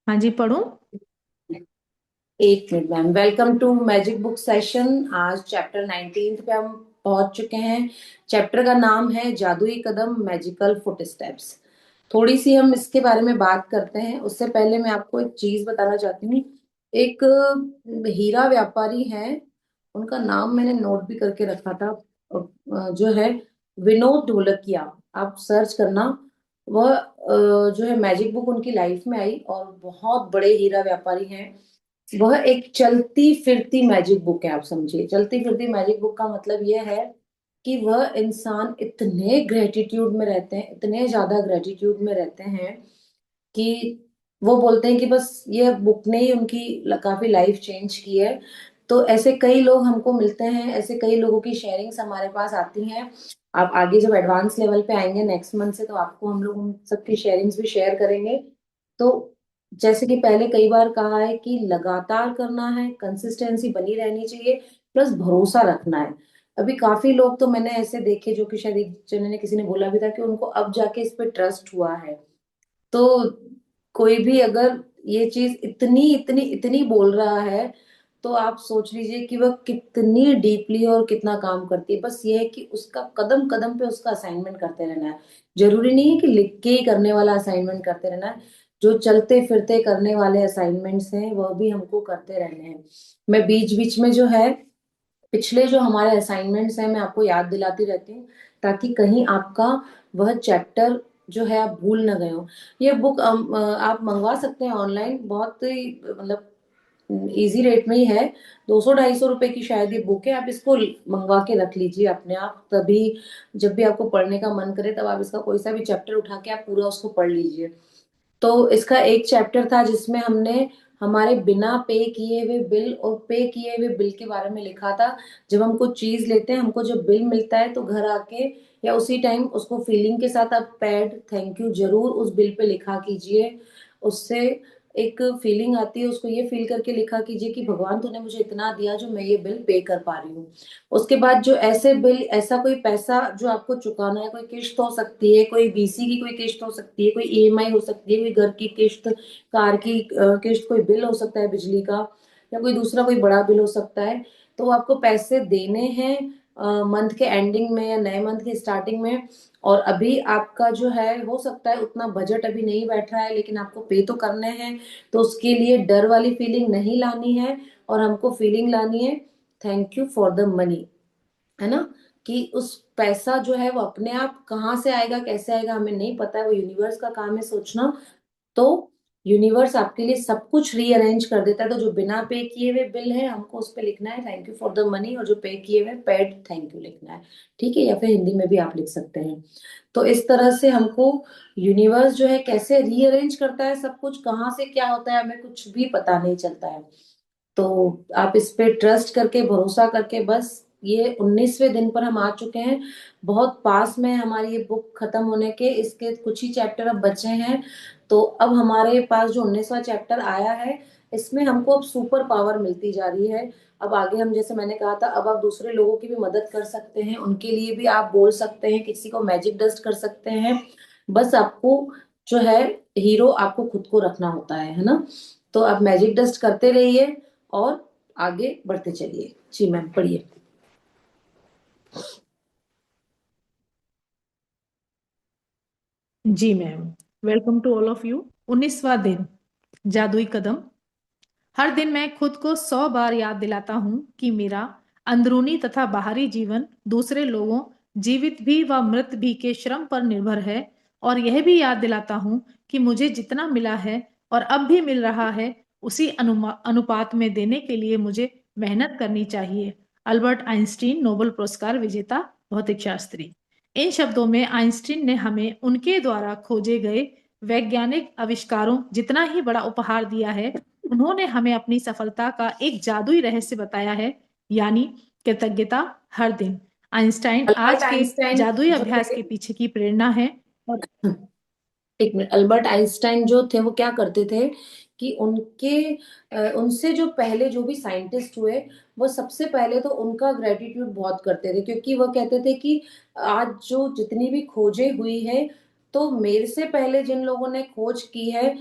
हाँ जी, पढ़ूं। एक minute ma'am. Welcome to magic book session. आज चैप्टर 19 पे हम पहुंच चुके हैं। चैप्टर का नाम है जादुई कदम, मैजिकल फुटस्टेप्स। थोड़ी सी हम इसके बारे में बात करते हैं। उससे पहले मैं आपको एक चीज बताना चाहती हूँ। एक हीरा व्यापारी है, उनका नाम मैंने नोट भी करके रखा था। जो है विनोद ढोलकिया। आप सर्च करना। वह जो है मैजिक बुक उनकी लाइफ में आई और बहुत बड़े हीरा व्यापारी हैं। वह एक चलती फिरती मैजिक बुक है। आप समझिए, चलती फिरती मैजिक बुक का मतलब यह है कि वह इंसान इतने ग्रेटिट्यूड में रहते हैं, इतने ज्यादा ग्रेटिट्यूड में रहते हैं कि वो बोलते हैं कि बस ये बुक ने ही उनकी काफी लाइफ चेंज की है। तो ऐसे कई लोग हमको मिलते हैं, ऐसे कई लोगों की शेयरिंग्स हमारे पास आती हैं। आप आगे जब एडवांस लेवल पे आएंगे नेक्स्ट मंथ से, तो आपको हम लोग उन सबकी शेयरिंग्स भी शेयर करेंगे। तो जैसे कि पहले कई बार कहा है कि लगातार करना है, कंसिस्टेंसी बनी रहनी चाहिए, प्लस भरोसा रखना है। अभी काफी लोग तो मैंने ऐसे देखे जो कि शायद एक जने ने, किसी ने बोला भी था कि उनको अब जाके इस पे ट्रस्ट हुआ है। तो कोई भी अगर ये चीज इतनी इतनी इतनी बोल रहा है, तो आप सोच लीजिए कि वह कितनी डीपली और कितना काम करती है। बस ये है कि उसका कदम कदम पे उसका असाइनमेंट करते रहना है। जरूरी नहीं है कि लिख के ही करने वाला असाइनमेंट करते रहना है। जो चलते फिरते करने वाले असाइनमेंट्स हैं वह भी हमको करते रहने हैं। मैं बीच बीच में जो है पिछले जो हमारे असाइनमेंट्स हैं मैं आपको याद दिलाती रहती हूँ, ताकि कहीं आपका वह चैप्टर जो है आप भूल ना गए हो। ये बुक आप मंगवा सकते हैं ऑनलाइन, बहुत ही मतलब इजी रेट में ही है। 200-250 रुपए की शायद ये बुक है। आप इसको मंगवा के रख लीजिए अपने आप, तभी जब भी आपको पढ़ने का मन करे तब आप इसका कोई सा भी चैप्टर उठा के आप पूरा उसको पढ़ लीजिए। तो इसका एक चैप्टर था जिसमें हमने हमारे बिना पे किए हुए बिल और पे किए हुए बिल के बारे में लिखा था। जब हम कुछ चीज लेते हैं, हमको जब बिल मिलता है, तो घर आके या उसी टाइम उसको फीलिंग के साथ आप पैड थैंक यू जरूर उस बिल पे लिखा कीजिए। उससे एक फीलिंग आती है, उसको ये फील करके लिखा कीजिए कि भगवान तूने मुझे इतना दिया जो मैं ये बिल पे कर पा रही हूँ। उसके बाद जो ऐसे बिल, ऐसा कोई पैसा जो आपको चुकाना है, कोई किश्त हो सकती है, कोई बीसी की कोई किश्त हो सकती है, कोई ईएमआई हो सकती है, कोई घर की किश्त, कार की किश्त, कोई बिल हो सकता है बिजली का, या कोई दूसरा कोई बड़ा बिल हो सकता है। तो आपको पैसे देने हैं मंथ के एंडिंग में या नए मंथ के स्टार्टिंग में। और अभी आपका जो है हो सकता है उतना बजट अभी नहीं बैठ रहा है, लेकिन आपको पे तो करने हैं। तो उसके लिए डर वाली फीलिंग नहीं लानी है, और हमको फीलिंग लानी है thank you for the money. है ना? कि उस पैसा जो है वो अपने आप कहाँ से आएगा, कैसे आएगा, हमें नहीं पता है। वो यूनिवर्स का काम है सोचना। तो यूनिवर्स आपके लिए सब कुछ रीअरेंज कर देता है। तो जो बिना पे किए हुए बिल है, हमको उस पे लिखना है thank you for the money, और जो पे किए हुए पेड थैंक यू लिखना है। ठीक है? या फिर हिंदी में भी आप लिख सकते हैं। तो इस तरह से हमको यूनिवर्स जो है कैसे रीअरेंज करता है सब कुछ, कहाँ से क्या होता है, हमें कुछ भी पता नहीं चलता है। तो आप इस पे ट्रस्ट करके, भरोसा करके, बस ये 19वें दिन पर हम आ चुके हैं। बहुत पास में है हमारी ये बुक खत्म होने के, इसके कुछ ही चैप्टर अब बचे हैं। तो अब हमारे पास जो 19वां चैप्टर आया है, इसमें हमको अब सुपर पावर मिलती जा रही है। अब आगे हम, जैसे मैंने कहा था, अब आप दूसरे लोगों की भी मदद कर सकते हैं, उनके लिए भी आप बोल सकते हैं, किसी को मैजिक डस्ट कर सकते हैं। बस आपको जो है, हीरो आपको खुद को रखना होता है ना? तो आप मैजिक डस्ट करते रहिए और आगे बढ़ते चलिए। जी मैम, पढ़िए। जी ma'am, welcome to all of you. 19वां दिन, जादुई कदम। हर दिन मैं खुद को 100 बार याद दिलाता हूँ कि मेरा अंदरूनी तथा बाहरी जीवन दूसरे लोगों, जीवित भी व मृत भी, के श्रम पर निर्भर है। और यह भी याद दिलाता हूँ कि मुझे जितना मिला है और अब भी मिल रहा है, उसी अनुपात में देने के लिए मुझे मेहनत करनी चाहिए। अल्बर्ट आइंस्टीन, नोबेल पुरस्कार विजेता भौतिक शास्त्री। इन शब्दों में आइंस्टीन ने हमें उनके द्वारा खोजे गए वैज्ञानिक आविष्कारों जितना ही बड़ा उपहार दिया है। उन्होंने हमें अपनी सफलता का एक जादुई रहस्य बताया है, यानी कृतज्ञता हर दिन। आइंस्टाइन अल्बर्ट आज के आइंस्टाइन जादुई जो अभ्यास थे, के पीछे की प्रेरणा है। और एक मिनट, अल्बर्ट आइंस्टाइन जो थे वो क्या करते थे कि उनसे जो पहले जो भी साइंटिस्ट हुए, वो सबसे पहले तो उनका ग्रेटिट्यूड बहुत करते थे, क्योंकि वो कहते थे कि आज जो जितनी भी खोजें हुई है, तो मेरे से पहले जिन लोगों ने खोज की है,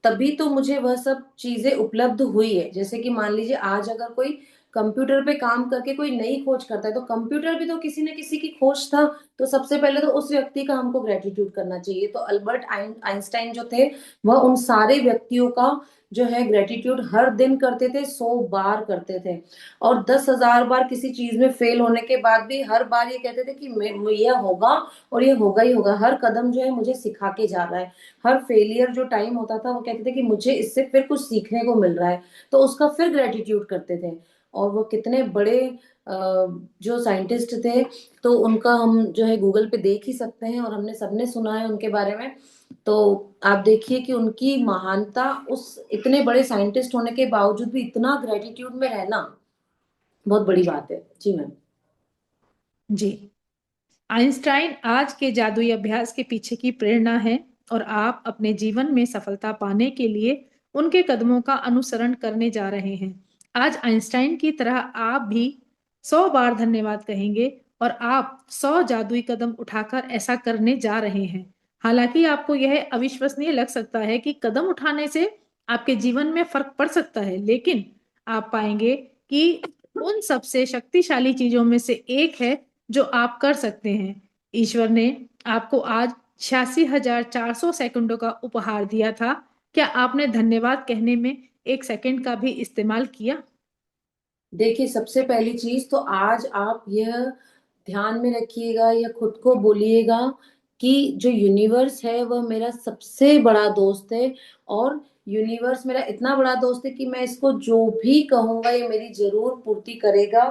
तभी तो मुझे वह सब चीजें उपलब्ध हुई है। जैसे कि मान लीजिए आज अगर कोई कंप्यूटर पे काम करके कोई नई खोज करता है, तो कंप्यूटर भी तो किसी न किसी की खोज था। तो सबसे पहले तो उस व्यक्ति का हमको ग्रेटिट्यूड करना चाहिए। तो अल्बर्ट आइंस्टाइन जो थे, वह उन सारे व्यक्तियों का जो है ग्रेटिट्यूड हर दिन करते थे, 100 बार करते थे। और 10,000 बार किसी चीज में फेल होने के बाद भी हर बार ये कहते थे कि यह होगा और ये होगा ही होगा। हर कदम जो है मुझे सिखा के जा रहा है। हर फेलियर जो टाइम होता था, वो कहते थे कि मुझे इससे फिर कुछ सीखने को मिल रहा है। तो उसका फिर ग्रेटिट्यूड करते थे। और वो कितने बड़े जो साइंटिस्ट थे, तो उनका हम जो है गूगल पे देख ही सकते हैं, और हमने सबने सुना है उनके बारे में। तो आप देखिए कि उनकी महानता, उस इतने बड़े साइंटिस्ट होने के बावजूद भी इतना ग्रेटिट्यूड में रहना बहुत बड़ी बात है। जी मैम। जी, आइंस्टाइन आज के जादुई अभ्यास के पीछे की प्रेरणा है, और आप अपने जीवन में सफलता पाने के लिए उनके कदमों का अनुसरण करने जा रहे हैं। आज आइंस्टाइन की तरह आप भी 100 बार धन्यवाद कहेंगे, और आप 100 जादुई कदम उठाकर ऐसा करने जा रहे हैं। हालांकि आपको यह अविश्वसनीय लग सकता है कि कदम उठाने से आपके जीवन में फर्क पड़ सकता है, लेकिन आप पाएंगे कि उन सबसे शक्तिशाली चीजों में से एक है जो आप कर सकते हैं। ईश्वर ने आपको आज 86,400 सेकंडों का उपहार दिया था। क्या आपने धन्यवाद कहने में 1 सेकंड का भी इस्तेमाल किया? देखिए, सबसे पहली चीज तो आज आप यह ध्यान में रखिएगा या खुद को बोलिएगा कि जो यूनिवर्स है वह मेरा सबसे बड़ा दोस्त है। और यूनिवर्स मेरा इतना बड़ा दोस्त है कि मैं इसको जो भी कहूंगा ये मेरी जरूर पूर्ति करेगा।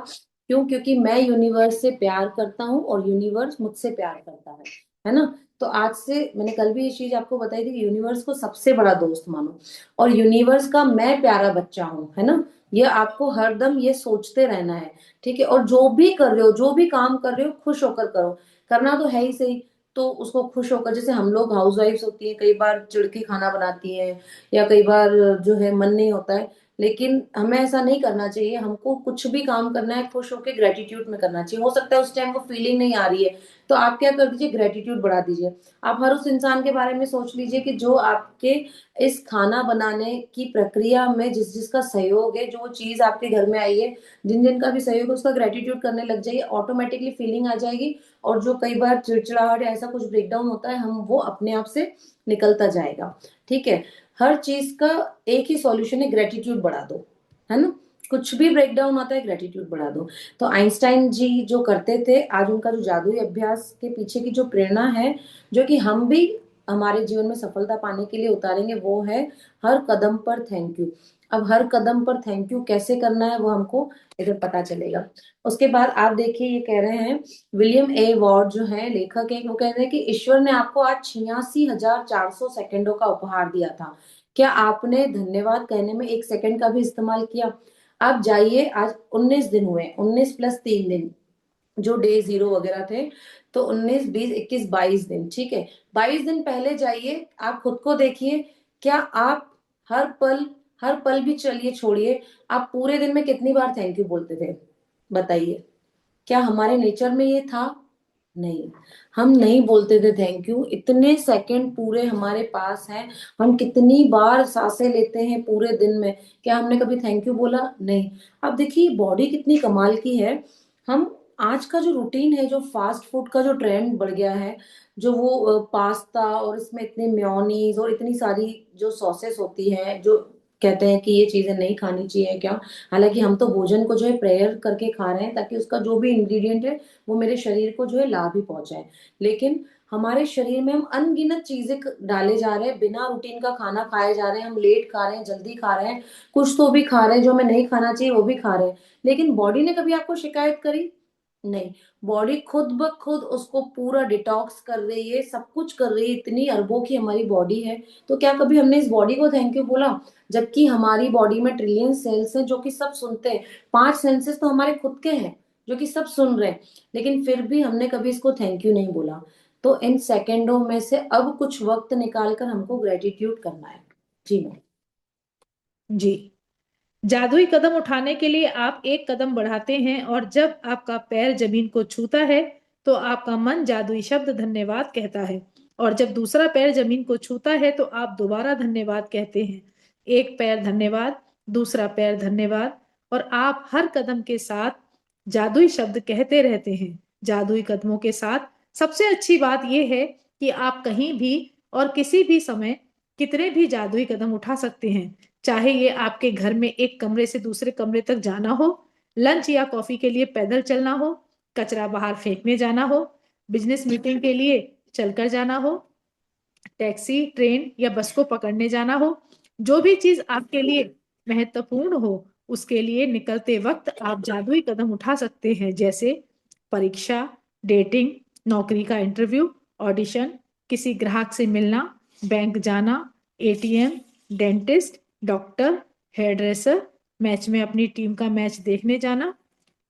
क्यों? क्योंकि मैं यूनिवर्स से प्यार करता हूँ और यूनिवर्स मुझसे प्यार करता है ना। तो आज से मैंने कल भी ये चीज आपको बताई थी कि यूनिवर्स को सबसे बड़ा दोस्त मानो, और यूनिवर्स का मैं प्यारा बच्चा हूँ, है ना। ये आपको हरदम ये सोचते रहना है। ठीक है? और जो भी कर रहे हो, जो भी काम कर रहे हो, खुश होकर करो। करना तो है ही सही, तो उसको खुश होकर, जैसे हम लोग हाउस वाइफ्स होती है, कई बार चिढ़ के खाना बनाती हैं, या कई बार जो है मन नहीं होता है। लेकिन हमें ऐसा नहीं करना चाहिए। हमको कुछ भी काम करना है खुश होकर ग्रेटिट्यूड में करना चाहिए। हो सकता है उस टाइम वो फीलिंग नहीं आ रही है, तो आप क्या कर दीजिए, ग्रेटिट्यूड बढ़ा दीजिए। आप हर उस इंसान के बारे में सोच लीजिए कि जो आपके इस खाना बनाने की प्रक्रिया में जिस जिसका सहयोग है, जो वो चीज आपके घर में आई है, जिन जिन का भी सहयोग है, उसका ग्रेटिट्यूड करने लग जाइए, ऑटोमेटिकली फीलिंग आ जाएगी। और जो कई बार चिड़चिड़ाहट या ऐसा कुछ ब्रेकडाउन होता है, हम वो अपने आप से निकलता जाएगा। ठीक है? हर चीज का एक ही सॉल्यूशन है, ग्रेटिट्यूड बढ़ा दो, है ना। कुछ भी ब्रेकडाउन होता है, ग्रेटिट्यूड बढ़ा दो। तो आइंस्टाइन जी जो करते थे, आज उनका जो जादुई अभ्यास के पीछे की जो प्रेरणा है, जो कि हम भी हमारे जीवन में सफलता पाने के लिए उतारेंगे, वो है हर कदम पर थैंक यू। अब हर कदम पर थैंक यू कैसे करना है वो हमको इधर पता चलेगा। उसके बाद आप देखिए, ये कह रहे हैं, विलियम ए वॉर्ड जो है लेखक है, वो कह रहे हैं कि ईश्वर ने आपको आज 86,400 सेकंडों का उपहार दिया था। क्या आपने धन्यवाद कहने में 1 सेकंड का भी इस्तेमाल किया? आप जाइए, आज 19 दिन हुए, 19 + 3 दिन, जो डे जीरो वगैरह थे। तो 19, 20, 21, 22 दिन, ठीक है। 22 दिन पहले जाइए, आप खुद को देखिए। क्या आप हर पल, हर पल भी चलिए छोड़िए, आप पूरे दिन में कितनी बार थैंक यू बोलते थे? बताइए। क्या हमारे नेचर में ये था? नहीं। हम नहीं बोलते थे थैंक यू। इतने सेकंड पूरे हमारे पास हैं, हम कितनी बार सांसें लेते हैं पूरे दिन में, क्या हमने कभी थैंक यू बोला? नहीं। अब देखिए बॉडी कितनी कमाल की है। हम आज का जो रूटीन है, जो फास्ट फूड का जो ट्रेंड बढ़ गया है, जो वो पास्ता, और इसमें इतने मेयोनीज और इतनी सारी जो सॉसेस होती हैं, जो कहते हैं कि ये चीजें नहीं खानी चाहिए क्या। हालांकि हम तो भोजन को जो है प्रेयर करके खा रहे हैं, ताकि उसका जो भी इंग्रेडिएंट है वो मेरे शरीर को जो है लाभ ही पहुंचाए। लेकिन हमारे शरीर में हम अनगिनत चीजें डाले जा रहे हैं, बिना रूटीन का खाना खाए जा रहे हैं, हम लेट खा रहे हैं, जल्दी खा रहे हैं, कुछ तो भी खा रहे हैं जो हमें नहीं खाना चाहिए, वो भी खा रहे हैं। लेकिन बॉडी ने कभी आपको शिकायत करी? नहीं। बॉडी खुद ब खुद उसको पूरा डिटॉक्स कर रही है, सब कुछ कर रही है, इतनी अरबों की हमारी बॉडी है। तो क्या कभी हमने इस बॉडी को थैंक यू बोला? जबकि हमारी बॉडी में ट्रिलियन सेल्स हैं जो कि सब सुनते हैं। 5 सेंसेस तो हमारे खुद के हैं जो कि सब सुन रहे हैं, लेकिन फिर भी हमने कभी इसको थैंक यू नहीं बोला। तो इन सेकंडों में से अब कुछ वक्त निकाल कर हमको ग्रेटिट्यूड करना है। जी मैम। जी, जादुई कदम उठाने के लिए आप 1 कदम बढ़ाते हैं, और जब आपका पैर जमीन को छूता है तो आपका मन जादुई शब्द धन्यवाद कहता है। और जब दूसरा पैर जमीन को छूता है तो आप दोबारा धन्यवाद कहते हैं। एक पैर धन्यवाद, दूसरा पैर धन्यवाद, और आप हर कदम के साथ जादुई शब्द कहते रहते हैं। जादुई कदमों के साथ सबसे अच्छी बात यह है कि आप कहीं भी और किसी भी समय कितने भी जादुई कदम उठा सकते हैं। चाहे ये आपके घर में एक कमरे से दूसरे कमरे तक जाना हो, लंच या कॉफी के लिए पैदल चलना हो, कचरा बाहर फेंकने जाना हो, बिजनेस मीटिंग के लिए चलकर जाना हो, टैक्सी, ट्रेन या बस को पकड़ने जाना हो, जो भी चीज आपके लिए महत्वपूर्ण हो उसके लिए निकलते वक्त आप जादुई कदम उठा सकते हैं, जैसे परीक्षा, डेटिंग, नौकरी का इंटरव्यू, ऑडिशन, किसी ग्राहक से मिलना, बैंक जाना, ATM, dentist, doctor, hair dresser, match में अपनी टीम का मैच देखने जाना,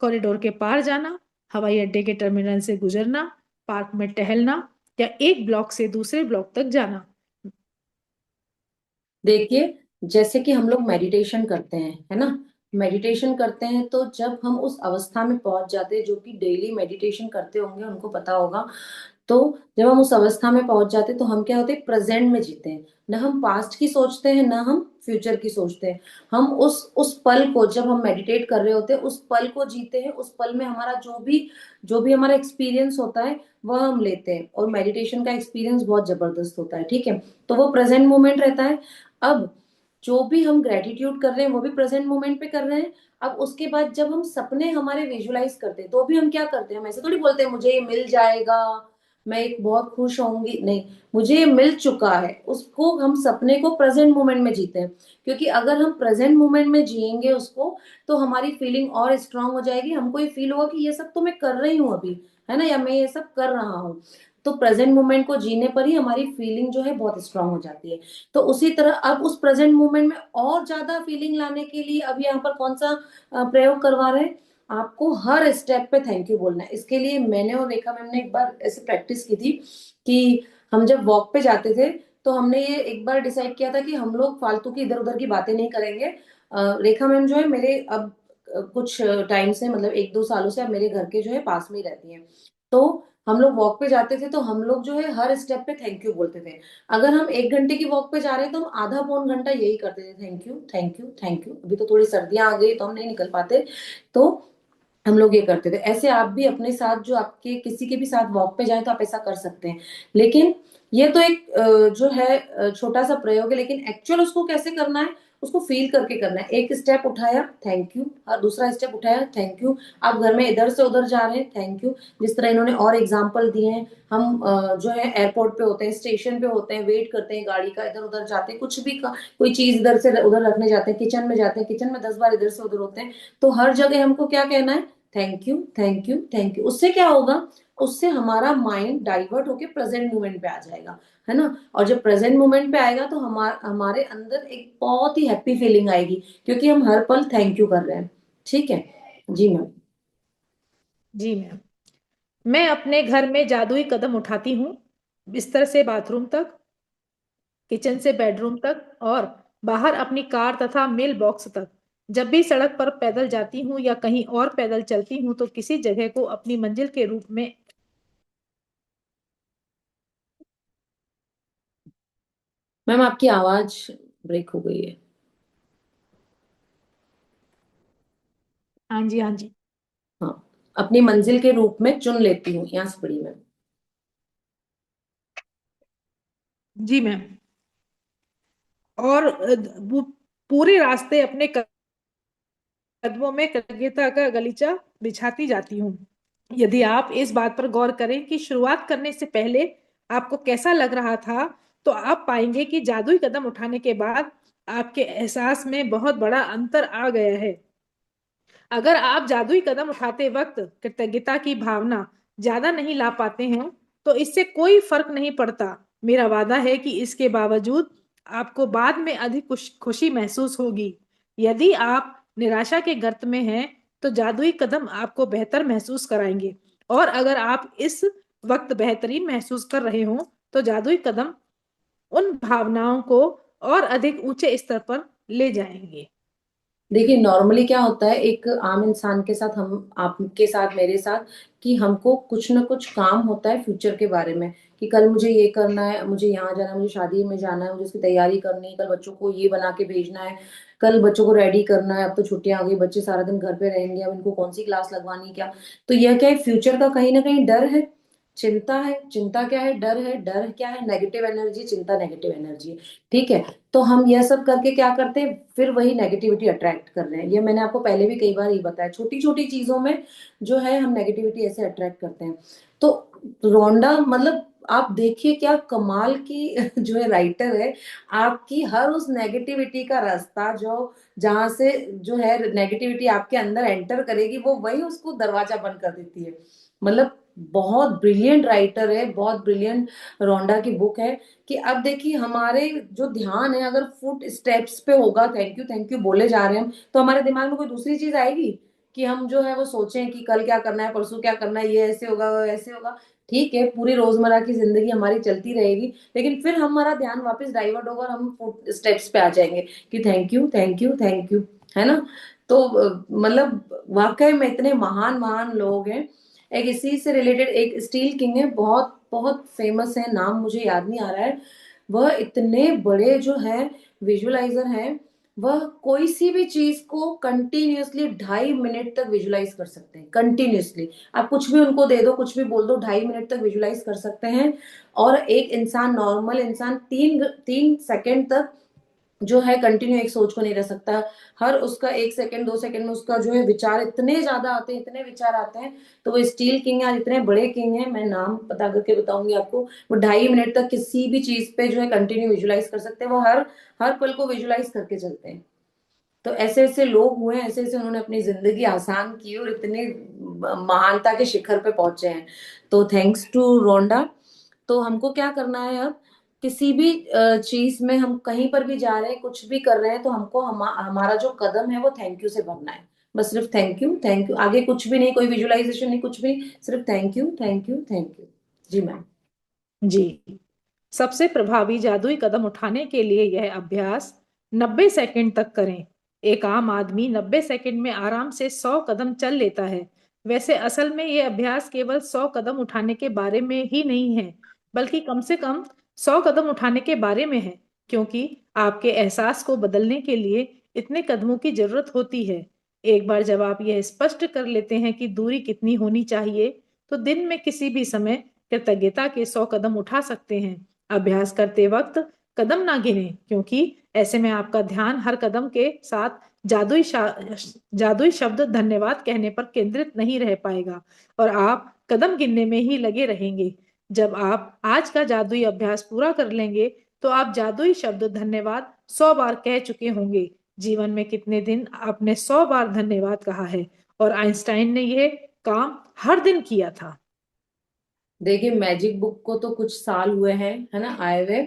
कॉरिडोर के पार जाना, हवाई अड्डे के टर्मिनल से गुजरना, पार्क में टहलना, या एक ब्लॉक से दूसरे ब्लॉक तक जाना। देखिए, जैसे कि हम लोग मेडिटेशन करते हैं, है ना। मेडिटेशन करते हैं तो जब हम उस अवस्था में पहुंच जाते हैं, जो कि डेली मेडिटेशन करते होंगे उनको पता होगा, तो जब हम उस अवस्था में पहुंच जाते हैं तो हम क्या होते हैं, प्रेजेंट में जीते हैं। ना हम पास्ट की सोचते हैं, ना हम फ्यूचर की सोचते हैं। हम उस पल को, जब हम मेडिटेट कर रहे होते हैं, उस पल को जीते हैं। उस पल में हमारा जो भी हमारा एक्सपीरियंस होता है वह हम लेते हैं, और मेडिटेशन का एक्सपीरियंस बहुत जबरदस्त होता है, ठीक है। तो वो प्रेजेंट मोमेंट रहता है। अब जो भी हम ग्रेटिट्यूड कर रहे हैं वो भी प्रेजेंट मोमेंट पे कर रहे हैं। अब उसके बाद जब हम सपने हमारे विजुलाइज करते हैं तो भी हम क्या करते हैं, हम ऐसे थोड़ी बोलते हैं मुझे ये मिल जाएगा, मैं एक बहुत खुश होंगी, नहीं, मुझे ये मिल चुका है। उसको हम सपने को प्रेजेंट मोमेंट में जीते हैं, क्योंकि अगर हम प्रेजेंट मोमेंट में जिएंगे उसको, तो हमारी फीलिंग और स्ट्रांग हो जाएगी। हमको ये फील होगा कि ये सब तो मैं कर रही हूँ अभी, है ना, या मैं ये सब कर रहा हूँ। तो प्रेजेंट मोमेंट को जीने पर ही हमारी फीलिंग जो है बहुत स्ट्रांग हो जाती है। तो उसी तरह अब उस प्रेजेंट मोमेंट में और ज्यादा फीलिंग लाने के लिए अब यहाँ पर कौन सा प्रयोग करवा रहे हैं, आपको हर स्टेप पे थैंक यू बोलना है। इसके लिए मैंने और रेखा मैम ने एक बार ऐसे प्रैक्टिस की थी कि हम जब वॉक पे जाते थे तो हमने ये एक बार डिसाइड किया था कि हम लोग फालतू की इधर उधर की बातें नहीं करेंगे। रेखा मैम जो है मेरे अब कुछ टाइम से, मतलब 1-2 सालों से अब मेरे घर के जो है पास में ही रहती हैं। तो हम लोग वॉक पे जाते थे तो हम लोग जो है हर स्टेप पे थैंक यू बोलते थे। अगर हम 1 घंटे की वॉक पे जा रहे हैं तो हम आधा पौन घंटा यही करते थे, thank you thank you thank you. अभी तो थोड़ी सर्दियां आ गई तो हम नहीं निकल पाते, तो हम लोग ये करते थे। ऐसे आप भी अपने साथ, जो आपके किसी के भी साथ वॉक पे जाए तो आप ऐसा कर सकते हैं। लेकिन ये तो एक जो है छोटा सा प्रयोग है, लेकिन एक्चुअल उसको कैसे करना है, उसको फील करके करना है। एक स्टेप उठाया, थैंक यू, और दूसरा स्टेप उठाया, थैंक यू। आप घर में इधर से उधर जा रहे हैं, थैंक यू। जिस तरह इन्होंने और एग्जाम्पल दिए हैं, हम जो है एयरपोर्ट पे होते हैं, स्टेशन पे होते हैं, वेट करते हैं गाड़ी का, इधर उधर जाते हैं, कुछ भी कोई चीज इधर से उधर रखने जाते हैं, किचन में जाते हैं, किचन में 10 बार इधर से उधर होते हैं। तो हर जगह हमको क्या कहना है, thank you thank you thank you. उससे क्या होगा, उससे हमारा माइंड डाइवर्ट होके प्रेजेंट मोमेंट पे आ जाएगा, है ना। और जब प्रेजेंट मोमेंट पे आएगा तो हमारे अंदर एक बहुत ही हैप्पी फीलिंग आएगी, क्योंकि हम हर पल थैंक यू कर रहे हैं। ठीक है जी मैम। जी मैम। मैं अपने घर में जादुई कदम उठाती हूँ, बिस्तर से बाथरूम तक, किचन से बेडरूम तक, और बाहर अपनी कार तथा मेल बॉक्स तक। जब भी सड़क पर पैदल जाती हूँ या कहीं और पैदल चलती हूँ तो किसी जगह को अपनी मंजिल के रूप में। मैम आपकी आवाज ब्रेक हो गई है। हाँ जी, हाँ जी। हाँ, अपनी मंजिल के रूप में चुन लेती हूँ, यहाँ से पढ़ी मैम। जी मैम। और वो पूरे रास्ते अपने कदमों में कृतज्ञता का गलीचा बिछाती जाती हूँ। यदि आप इस बात पर गौर करें कि शुरुआत करने से पहले आपको कैसा लग रहा था, तो आप पाएंगे कि जादुई कदम उठाने के बाद आपके एहसास में बहुत बड़ा अंतर आ गया है। अगर आप जादुई कदम उठाते वक्त कृतज्ञता की भावना ज्यादा नहीं ला पाते हैं तो इससे कोई फर्क नहीं पड़ता। मेरा वादा है कि इसके बावजूद आपको बाद में अधिक खुशी महसूस होगी। यदि आप निराशा के गर्त में हैं तो जादुई कदम आपको बेहतर महसूस कराएंगे, और अगर आप इस वक्त बेहतरीन महसूस कर रहे हो तो जादुई कदम उन भावनाओं को और अधिक ऊंचे स्तर पर ले जाएंगे। देखिए नॉर्मली क्या होता है एक आम इंसान के साथ, हम आपके साथ मेरे साथ, कि हमको कुछ ना कुछ काम होता है फ्यूचर के बारे में, कि कल मुझे ये करना है, मुझे यहाँ जाना है, मुझे शादी में जाना है, मुझे उसकी तैयारी करनी है, कल बच्चों को ये बना के भेजना है, कल बच्चों को रेडी करना है, अब तो छुट्टियां आ गई, बच्चे सारा दिन घर पे रहेंगे, अब इनको कौन सी क्लास लगवानी है क्या। तो यह क्या है, फ्यूचर का कहीं ना कहीं डर है, चिंता है। चिंता क्या है, डर है। डर क्या है, नेगेटिव एनर्जी। चिंता नेगेटिव एनर्जी है। ठीक है। तो हम यह सब करके क्या करते हैं, फिर वही नेगेटिविटी अट्रैक्ट कर रहे हैं। ये मैंने आपको पहले भी कई बार ये बताया, छोटी छोटी चीजों में जो है हम नेगेटिविटी ऐसे अट्रैक्ट करते हैं। तो रोंडा मतलब आप देखिए क्या कमाल की जो है राइटर है। आपकी हर उस नेगेटिविटी का रास्ता जो, जहां से जो है नेगेटिविटी आपके अंदर एंटर करेगी, वो वही उसको दरवाजा बंद कर देती है। मतलब बहुत ब्रिलियंट राइटर है, बहुत ब्रिलियंट रोंडा की बुक है। कि अब देखिए हमारे जो ध्यान है अगर फुट स्टेप्स पे होगा, थैंक यू बोले जा रहे हैं हम, तो हमारे दिमाग में कोई दूसरी चीज आएगी कि हम जो है वो सोचें कि कल क्या करना है, परसों क्या करना है, ये ऐसे होगा वो ऐसे होगा। ठीक है, पूरी रोजमर्रा की जिंदगी हमारी चलती रहेगी, लेकिन फिर हमारा ध्यान वापस डाइवर्ट होगा और हम फुट स्टेप्स पे आ जाएंगे कि thank you thank you thank you, है ना। तो मतलब वाकई में इतने महान महान लोग हैं। एक इसी से रिलेटेड एक स्टील किंग है, बहुत बहुत फेमस है, नाम मुझे याद नहीं आ रहा है। वह इतने बड़े जो है विजुअलाइजर हैं। वह कोई सी भी चीज को कंटिन्यूअसली 2.5 मिनट तक विजुअलाइज कर सकते हैं, कंटिन्यूअसली। आप कुछ भी उनको दे दो, कुछ भी बोल दो, 2.5 मिनट तक विजुअलाइज कर सकते हैं। और एक इंसान, नॉर्मल इंसान, 3 सेकंड तक जो है कंटिन्यू एक सोच को नहीं रह सकता। हर उसका 1 सेकंड 2 सेकंड में उसका जो है विचार इतने ज्यादा आते हैं, इतने विचार आते हैं। तो वो स्टील किंग है, आज इतने बड़े किंग है, मैं नाम पता करके बताऊंगी आपको। वो 2.5 मिनट तक किसी भी चीज पे जो है कंटिन्यू विजुलाइज कर सकते हैं। वो हर हर पल को विजुलाइज करके चलते हैं। तो ऐसे ऐसे लोग हुए हैं, ऐसे ऐसे उन्होंने अपनी जिंदगी आसान की और इतने महानता के शिखर पे पहुंचे हैं। तो थैंक्स टू रोंडा। तो हमको क्या करना है अब, किसी भी चीज में हम कहीं पर भी जा रहे हैं, कुछ भी कर रहे हैं, तो हमको हमारा जो कदम है वो थैंक यू से भरना है। बस सिर्फ थैंक यू थैंक यू, आगे कुछ भी नहीं, कोई विजुअलाइजेशन नहीं, कुछ भी, सिर्फ thank you thank you thank you. जी मैम। जी। सबसे प्रभावी जादुई कदम उठाने के लिए यह अभ्यास 90 सेकंड तक करें। एक आम आदमी 90 सेकंड में आराम से 100 कदम चल लेता है। वैसे असल में यह अभ्यास केवल 100 कदम उठाने के बारे में ही नहीं है, बल्कि कम से कम 100 कदम उठाने के बारे में है, क्योंकि आपके एहसास को बदलने के लिए इतने कदमों की जरूरत होती है। एक बार जब आप यह स्पष्ट कर लेते हैं कि दूरी कितनी होनी चाहिए, तो दिन में किसी भी समय कृतज्ञता के 100 कदम उठा सकते हैं। अभ्यास करते वक्त कदम ना गिने, क्योंकि ऐसे में आपका ध्यान हर कदम के साथ जादुई शब्द धन्यवाद कहने पर केंद्रित नहीं रह पाएगा और आप कदम गिनने में ही लगे रहेंगे। जब आप आज का जादुई अभ्यास पूरा कर लेंगे, तो आप जादुई शब्द धन्यवाद 100 बार कह चुके होंगे। जीवन में कितने दिन आपने 100 बार धन्यवाद कहा है? और आइंस्टाइन ने यह काम हर दिन किया था। देखिए मैजिक बुक को तो कुछ साल हुए हैं, है ना, आए हुए।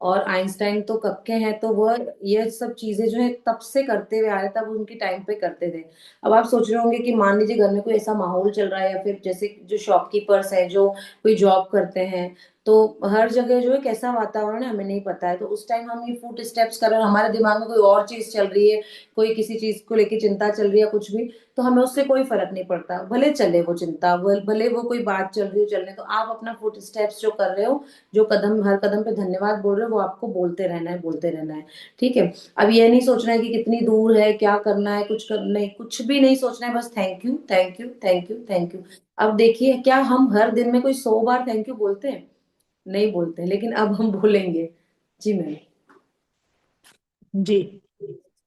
और आइंस्टाइन तो कब के हैं, तो वह ये सब चीजें जो है तब से करते हुए आ रहे, तब उनकी टाइम पे करते थे। अब आप सोच रहे होंगे कि मान लीजिए घर में कोई ऐसा माहौल चल रहा है, या फिर जैसे जो शॉपकीपर्स हैं, जो कोई जॉब करते हैं, तो हर जगह जो है कैसा वातावरण है हमें नहीं पता है। तो उस टाइम हम ये फुट स्टेप्स कर रहे हैं, हमारे दिमाग में कोई और चीज चल रही है, कोई किसी चीज को लेके चिंता चल रही है, कुछ भी, तो हमें उससे कोई फर्क नहीं पड़ता। भले चले वो चिंता, भले वो कोई बात चल रही हो चलने, तो आप अपना फुट स्टेप्स जो कर रहे हो, जो कदम हर कदम पे धन्यवाद बोल रहे हो, वो आपको बोलते रहना है, बोलते रहना है। ठीक है। अब ये नहीं सोचना है कि कितनी दूर है, क्या करना है, कुछ कर नहीं, कुछ भी नहीं सोचना है, बस thank you thank you thank you thank you. अब देखिए क्या हम हर दिन में कोई 100 बार थैंक यू बोलते हैं? नहीं बोलते, लेकिन अब हम बोलेंगे। जी मैम। जी।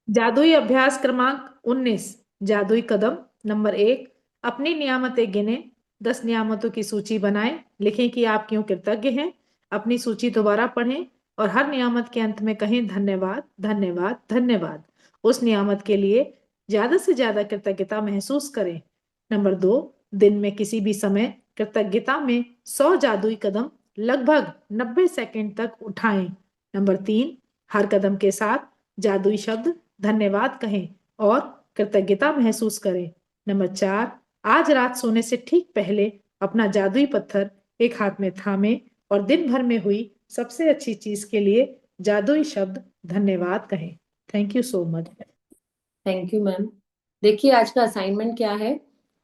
जादुई अभ्यास क्रमांक 19। जादुई कदम नंबर 1। अपनी नियामतें गिने। 10 नियामतों की सूची बनाएं। लिखें कि आप क्यों कृतज्ञ हैं। अपनी सूची दोबारा पढ़ें और हर नियामत के अंत में कहें धन्यवाद धन्यवाद धन्यवाद। उस नियामत के लिए ज्यादा से ज्यादा कृतज्ञता महसूस करें। नंबर 2। दिन में किसी भी समय कृतज्ञता में 100 जादुई कदम लगभग 90 सेकंड तक उठाएं। नंबर 3। हर कदम के साथ जादुई शब्द धन्यवाद कहें और कृतज्ञता महसूस करें। नंबर 4। आज रात सोने से ठीक पहले अपना जादुई पत्थर एक हाथ में थामे और दिन भर में हुई सबसे अच्छी चीज के लिए जादुई शब्द धन्यवाद कहें। Thank you so much. Thank you ma'am. देखिए आज का असाइनमेंट क्या है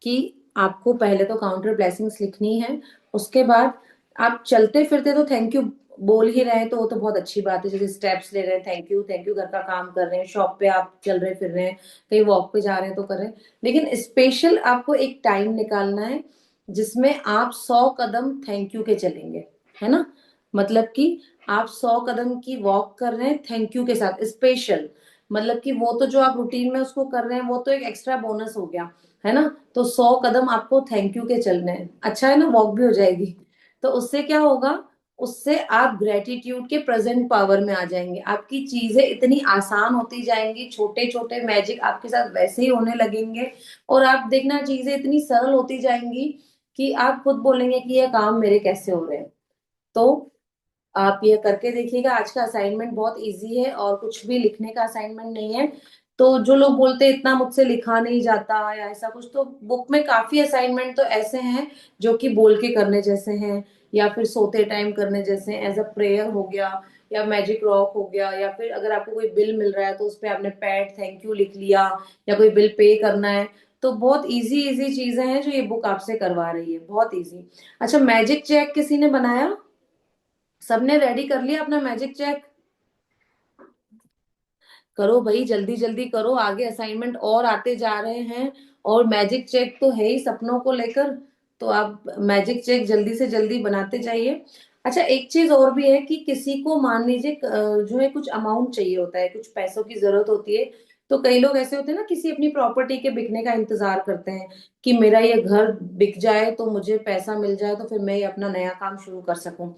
कि आपको पहले तो काउंटर ब्लेसिंग्स लिखनी है। उसके बाद आप चलते फिरते तो थैंक यू बोल ही रहे हैं, तो वो तो बहुत अच्छी बात है। जैसे स्टेप्स ले रहे हैं, थैंक यू थैंक यू, घर का काम कर रहे हैं, शॉप पे आप चल रहे फिर रहे हैं, कहीं वॉक पे जा रहे हैं तो कर रहे हैं। लेकिन स्पेशल आपको एक टाइम निकालना है जिसमें आप 100 कदम थैंक यू के चलेंगे, है ना। मतलब कि आप 100 कदम की वॉक कर रहे हैं थैंक यू के साथ स्पेशल। मतलब कि वो तो जो आप रूटीन में उसको कर रहे हैं वो तो एक एक्स्ट्रा बोनस हो गया, है ना। तो 100 कदम आपको थैंक यू के चलने हैं, अच्छा है ना, वॉक भी हो जाएगी। तो उससे क्या होगा, उससे आप ग्रेटिट्यूड के प्रेजेंट पावर में आ जाएंगे। आपकी चीजें इतनी आसान होती जाएंगी, छोटे छोटे मैजिक आपके साथ वैसे ही होने लगेंगे। और आप देखना चीजें इतनी सरल होती जाएंगी कि आप खुद बोलेंगे कि ये काम मेरे कैसे हो रहे हैं। तो आप ये करके देखिएगा। आज का असाइनमेंट बहुत इजी है और कुछ भी लिखने का असाइनमेंट नहीं है। तो जो लोग बोलते हैं इतना मुझसे लिखा नहीं जाता या ऐसा कुछ, तो बुक में काफी असाइनमेंट तो ऐसे हैं जो कि बोल के करने जैसे हैं, या फिर सोते टाइम करने जैसे हैं, एज अ प्रेयर हो गया, या मैजिक रॉक हो गया, या फिर अगर आपको कोई बिल मिल रहा है तो उस पर आपने पैड थैंक यू लिख लिया, या कोई बिल पे करना है। तो बहुत इजी इजी चीजें हैं जो ये बुक आपसे करवा रही है, बहुत इजी। अच्छा, मैजिक चेक किसी ने बनाया? सबने रेडी कर लिया अपना मैजिक चेक? करो भाई, जल्दी जल्दी करो, आगे असाइनमेंट और आते जा रहे हैं। और मैजिक चेक तो है ही सपनों को लेकर, तो आप मैजिक चेक जल्दी से जल्दी बनाते जाइए। अच्छा, एक चीज और भी है कि किसी को मान लीजिए जो है कुछ अमाउंट चाहिए होता है, कुछ पैसों की जरूरत होती है। तो कई लोग ऐसे होते हैं ना, किसी अपनी प्रॉपर्टी के बिकने का इंतजार करते हैं कि मेरा ये घर बिक जाए तो मुझे पैसा मिल जाए, तो फिर मैं ये अपना नया काम शुरू कर सकूं।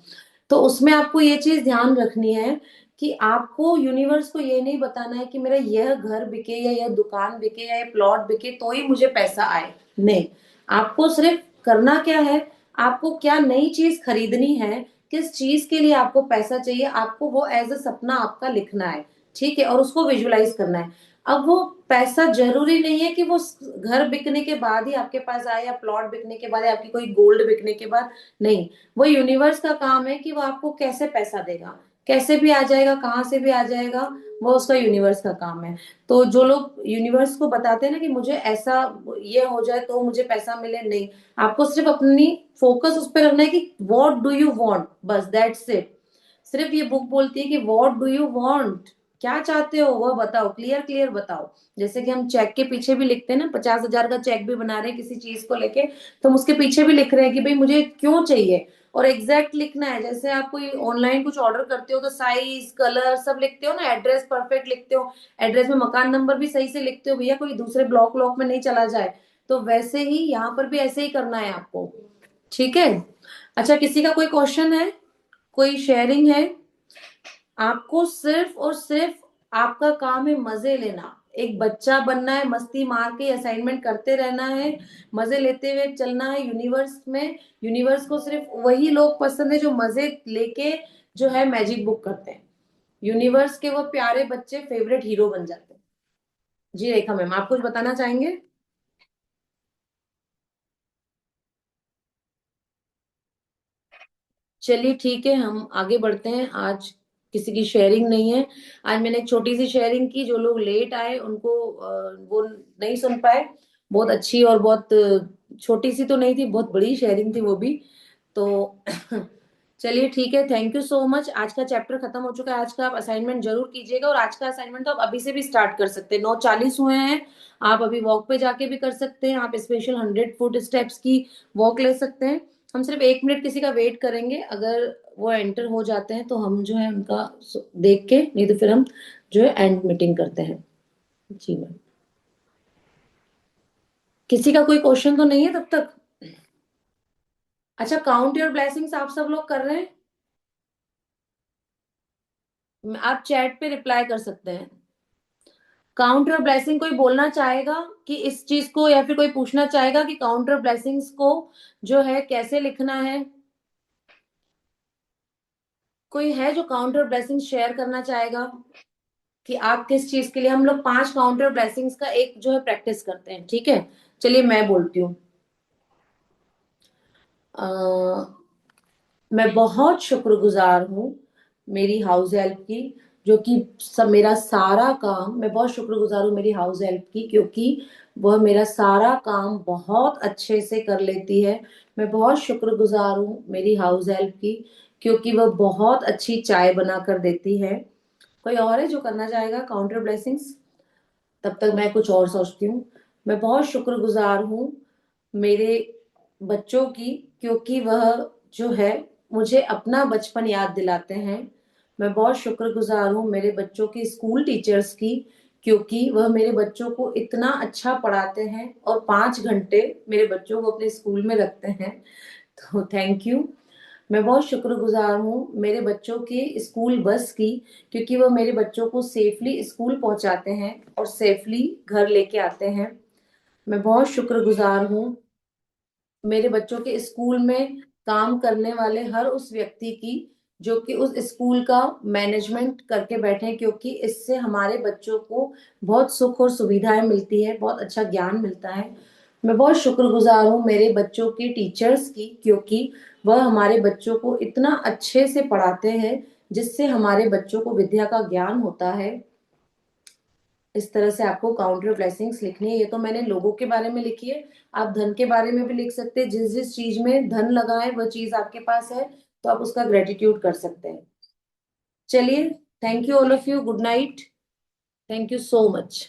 तो उसमें आपको ये चीज ध्यान रखनी है कि आपको यूनिवर्स को ये नहीं बताना है कि मेरा यह घर बिके या यह दुकान बिके या यह प्लॉट बिके तो ही मुझे पैसा आए। नहीं, आपको सिर्फ करना क्या है, आपको क्या नई चीज खरीदनी है, किस चीज के लिए आपको पैसा चाहिए, आपको वो एज अ सपना आपका लिखना है। ठीक है, और उसको विजुलाइज करना है। अब वो पैसा जरूरी नहीं है कि वो घर बिकने के बाद ही आपके पास आए, या प्लॉट बिकने के बाद, या आपकी कोई गोल्ड बिकने के बाद। नहीं, वो यूनिवर्स का काम है कि वो आपको कैसे पैसा देगा, कैसे भी आ जाएगा, कहाँ से भी आ जाएगा, वो उसका यूनिवर्स का काम है। तो जो लोग यूनिवर्स को बताते हैं ना कि मुझे ऐसा ये हो जाए तो मुझे पैसा मिले, नहीं, आपको सिर्फ अपनी फोकस उस पर रखना है कि व्हाट डू यू वांट, बस दैट्स इट। सिर्फ ये बुक बोलती है कि व्हाट डू यू वांट, क्या चाहते हो वो बताओ, क्लियर क्लियर बताओ। जैसे कि हम चेक के पीछे भी लिखते हैं ना, 50,000 का चेक भी बना रहे हैं किसी चीज को लेके, तो हम उसके पीछे भी लिख रहे हैं कि भाई मुझे क्यों चाहिए। और एग्जैक्ट लिखना है, जैसे आप कोई ऑनलाइन कुछ ऑर्डर करते हो तो साइज कलर सब लिखते हो ना, एड्रेस परफेक्ट लिखते हो, एड्रेस में मकान नंबर भी सही से लिखते हो भैया, कोई दूसरे ब्लॉक व्लॉक में नहीं चला जाए। तो वैसे ही यहाँ पर भी ऐसे ही करना है आपको। ठीक है। अच्छा, किसी का कोई क्वेश्चन है, कोई शेयरिंग है? आपको सिर्फ और सिर्फ आपका काम है मजे लेना, एक बच्चा बनना है, मस्ती मार के असाइनमेंट करते रहना है, मजे लेते हुए चलना है यूनिवर्स में। यूनिवर्स को सिर्फ वही लोग पसंद है जो मजे लेके जो है मैजिक बुक करते हैं। यूनिवर्स के वो प्यारे बच्चे फेवरेट हीरो बन जाते हैं। जी रेखा मैम, आप कुछ बताना चाहेंगे? चलिए ठीक है, हम आगे बढ़ते हैं। आज किसी की शेयरिंग नहीं है। आज मैंने एक छोटी सी शेयरिंग की, जो लोग लेट आए उनको वो नहीं सुन पाए। बहुत अच्छी और बहुत छोटी सी तो नहीं थी, बहुत बड़ी शेयरिंग थी वो भी। तो चलिए ठीक है, थैंक यू सो मच। आज का चैप्टर खत्म हो चुका है। आज का आप असाइनमेंट जरूर कीजिएगा, और आज का असाइनमेंट तो आप अभी से भी स्टार्ट कर सकते हैं, 9:40 हुए हैं। आप अभी वॉक पे जाके भी कर सकते हैं, आप स्पेशल 100 फुट स्टेप्स की वॉक ले सकते हैं। हम सिर्फ 1 मिनट किसी का वेट करेंगे, अगर वो एंटर हो जाते हैं तो हम जो है उनका देख के, नहीं तो फिर हम जो है एंड मीटिंग करते हैं। जी मैम। किसी का कोई क्वेश्चन तो नहीं है तब तक? अच्छा, काउंट योर ब्लेसिंग्स आप सब लोग कर रहे हैं? आप चैट पे रिप्लाई कर सकते हैं। काउंटर ब्लेसिंग कोई बोलना चाहेगा कि इस चीज को, या फिर कोई पूछना चाहेगा कि काउंटर ब्लेसिंग्स को जो है कैसे लिखना है? कोई है जो काउंटर ब्लेसिंग शेयर करना चाहेगा कि आप किस चीज के लिए? हम लोग 5 काउंटर ब्लेसिंग्स का एक जो है प्रैक्टिस करते हैं, ठीक है। चलिए मैं बोलती हूँ। अ, मैं बहुत शुक्रगुजार हूँ मेरी हाउस हेल्प की, जो कि सब मेरा सारा काम, मैं बहुत शुक्रगुजार हूँ मेरी हाउस हेल्प की, क्योंकि वह मेरा सारा काम बहुत अच्छे से कर लेती है। मैं बहुत शुक्रगुजार हूँ मेरी हाउस हेल्प की, क्योंकि वह बहुत अच्छी चाय बना कर देती है। कोई और है जो करना चाहेगा काउंटर ब्लेसिंग्स? तब तक मैं कुछ और सोचती हूँ। मैं बहुत शुक्रगुजार हूँ मेरे बच्चों की, क्योंकि वह जो है मुझे अपना बचपन याद दिलाते हैं। मैं बहुत शुक्रगुजार हूँ मेरे बच्चों के स्कूल टीचर्स की, क्योंकि वह मेरे बच्चों को इतना अच्छा पढ़ाते हैं और 5 घंटे मेरे बच्चों को अपने स्कूल में रखते हैं। तो थैंक यू। मैं बहुत शुक्रगुजार हूँ मेरे बच्चों के स्कूल बस की, क्योंकि वह मेरे बच्चों को सेफली स्कूल पहुंचाते हैं और सेफली घर लेके आते हैं। मैं बहुत शुक्रगुजार हूँ मेरे बच्चों के स्कूल में काम करने वाले हर उस व्यक्ति की, जो कि उस स्कूल का मैनेजमेंट करके बैठे हैं, क्योंकि इससे हमारे बच्चों को बहुत सुख और सुविधाएं मिलती है, बहुत अच्छा ज्ञान मिलता है। मैं बहुत शुक्रगुजार हूँ मेरे बच्चों के टीचर्स की, क्योंकि वह हमारे बच्चों को इतना अच्छे से पढ़ाते हैं, जिससे हमारे बच्चों को विद्या का ज्ञान होता है। इस तरह से आपको काउंटर ब्लेसिंग्स लिखनी है। ये तो मैंने लोगों के बारे में लिखी है, आप धन के बारे में भी लिख सकते हैं। जिस जिस चीज में धन लगा है वह चीज आपके पास है, तो आप उसका ग्रेटिट्यूड कर सकते हैं। चलिए, thank you all of you, good night, thank you so much.